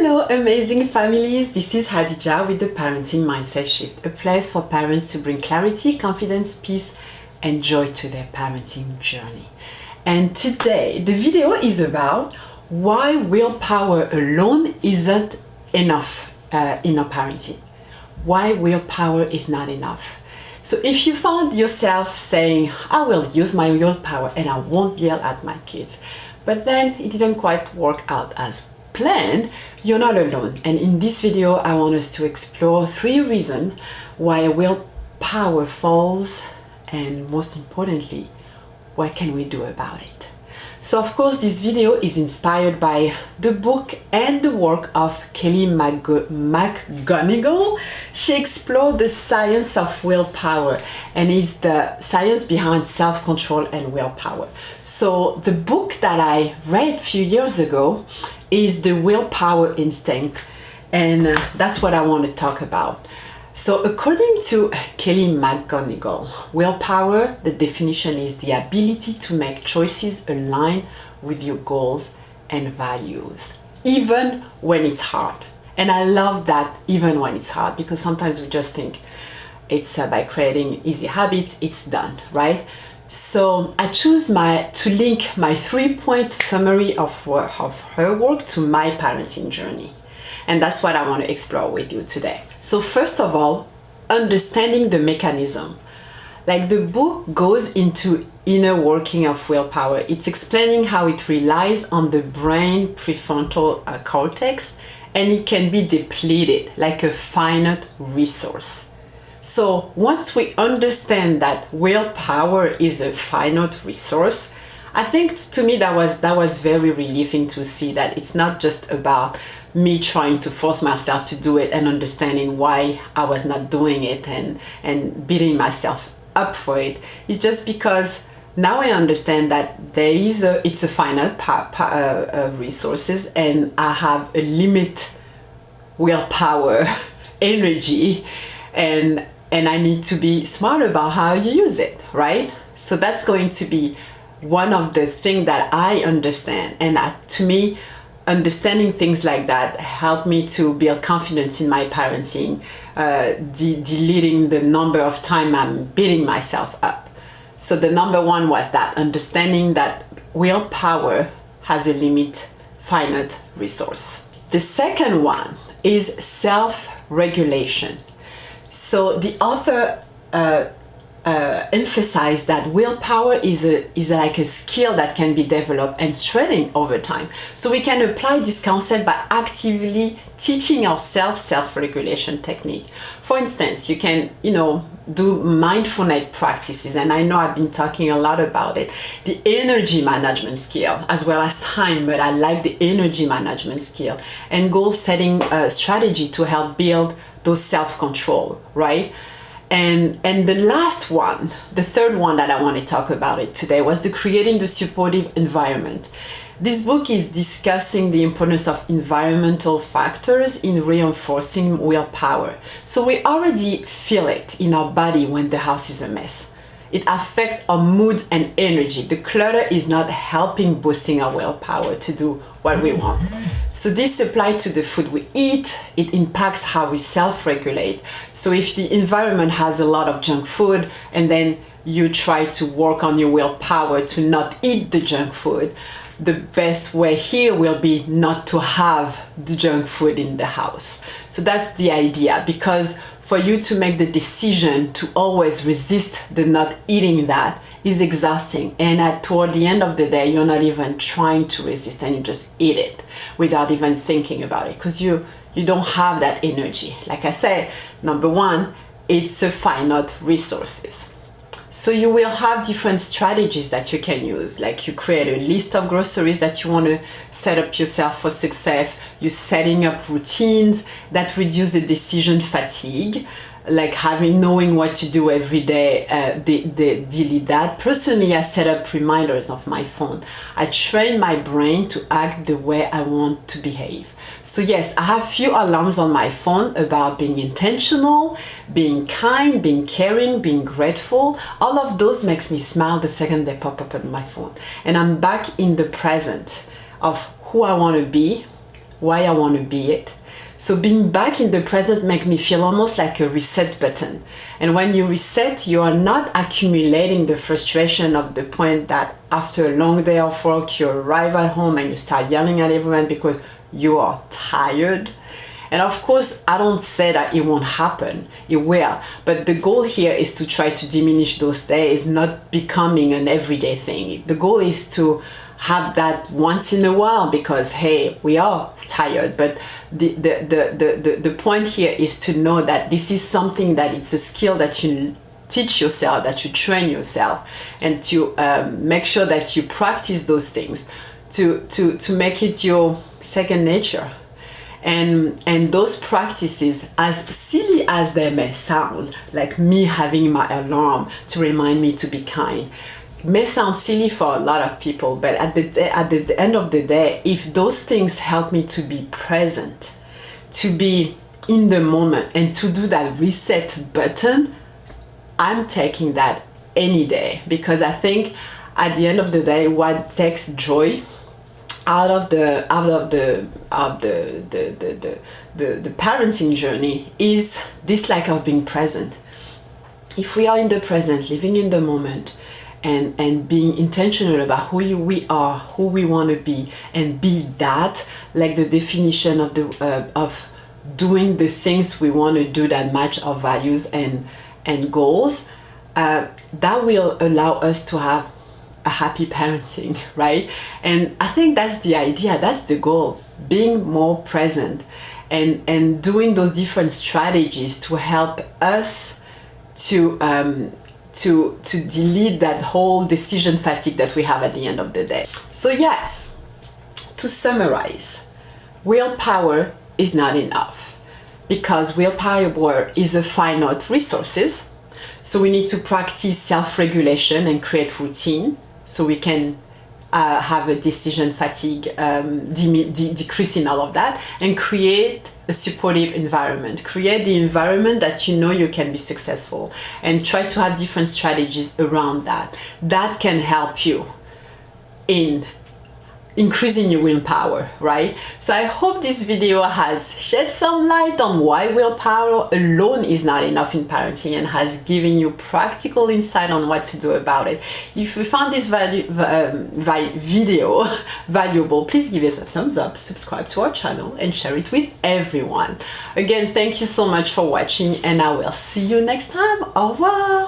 Hello amazing families, this is Hadija with the Parenting Mindset Shift, a place for parents to bring clarity, confidence, peace and joy to their parenting journey. And today the video is about why willpower alone isn't enough in our parenting. Why willpower is not enough. So if you found yourself saying, I will use my willpower and I won't yell at my kids, but then it didn't quite work out as planned, you're not alone. And in this video, I want us to explore 3 reasons why willpower falls, and most importantly, what can we do about it? So of course, this video is inspired by the book and the work of Kelly McGonigal. She explored the science of willpower and is the science behind self-control and willpower. So the book that I read a few years ago is The Willpower Instinct, and that's what I want to talk about. So according to Kelly McGonigal, willpower, the definition is the ability to make choices aligned with your goals and values, even when it's hard. And I love that, even when it's hard, because sometimes we just think it's by creating easy habits, it's done, right? So I choose to link my 3-point summary of her work to my parenting journey. And that's what I want to explore with you today. So first of all, understanding the mechanism. Like the book goes into inner working of willpower. It's explaining how it relies on the brain prefrontal cortex, and it can be depleted like a finite resource. So once we understand that willpower is a finite resource, I think to me that was very relieving to see that it's not just about me trying to force myself to do it and understanding why I was not doing it and beating myself up for it. It's just because now I understand that it's a finite resources, and I have a limit willpower energy, and I need to be smart about how you use it, right? So that's going to be one of the things that I understand, and to me, understanding things like that helped me to build confidence in my parenting, deleting the number of times I'm beating myself up. So the number 1 was that, understanding that willpower has a finite resource. The second one is self-regulation. So the author emphasize that willpower is like a skill that can be developed and strengthened over time. So we can apply this concept by actively teaching ourselves self-regulation technique. For instance, you can, do mindfulness practices, and I know I've been talking a lot about it. The energy management skill, as well as time, but I like the energy management skill, and goal setting strategy to help build those self-control, right? And the last one, the third one that I want to talk about it today, was the creating the supportive environment. This book is discussing the importance of environmental factors in reinforcing willpower. So we already feel it in our body when the house is a mess. It affects our mood and energy. The clutter is not helping boosting our willpower to do what we want. So this applies to the food we eat. It impacts how we self-regulate. So if the environment has a lot of junk food, and then you try to work on your willpower to not eat the junk food, the best way here will be not to have the junk food in the house. So that's the idea, because for you to make the decision to always resist the not eating that is exhausting, and toward the end of the day you're not even trying to resist, and you just eat it without even thinking about it, because you don't have that energy. Like I said, number 1, it's a finite resources. So you will have different strategies that you can use, like you create a list of groceries that you want to set up yourself for success. You're setting up routines that reduce the decision fatigue, like knowing what to do every day. Delete that. Personally, I set up reminders of my phone. I train my brain to act the way I want to behave. So yes, I have few alarms on my phone about being intentional, being kind, being caring, being grateful. All of those makes me smile the second they pop up on my phone. And I'm back in the present of who I want to be, why I want to be it. So being back in the present makes me feel almost like a reset button. And when you reset, you are not accumulating the frustration of the point that after a long day of work, you arrive at home and you start yelling at everyone because you are tired. And of course, I don't say that it won't happen. It will. But the goal here is to try to diminish those days, not becoming an everyday thing. The goal is to have that once in a while because, hey, we are tired. But the point here is to know that this is something that it's a skill that you teach yourself, that you train yourself, and to make sure that you practice those things to make it your second nature. And those practices, as silly as they may sound, like me having my alarm to remind me to be kind, may sound silly for a lot of people, but at the end of the day, if those things help me to be present, to be in the moment, and to do that reset button, I'm taking that any day, because I think at the end of the day, what takes joy out of the parenting journey is this lack of being present. If we are in the present, living in the moment, and being intentional about who we are, who we want to be, and be that, like the definition of doing the things we want to do that match our values and goals, that will allow us to have a happy parenting, right? And I think that's the idea, that's the goal, being more present and doing those different strategies to help us to delete that whole decision fatigue that we have at the end of the day. So yes, to summarize, willpower is not enough, because willpower is a finite resources. So we need to practice self-regulation and create routine so we can have a decision fatigue, decreasing all of that, and create a supportive environment. Create the environment that you know you can be successful, and try to have different strategies around that. That can help you in increasing your willpower, right? So I hope this video has shed some light on why willpower alone is not enough in parenting, and has given you practical insight on what to do about it. If you found this video valuable, please give it a thumbs up, subscribe to our channel, and share it with everyone. Again, thank you so much for watching, and I will see you next time. Au revoir.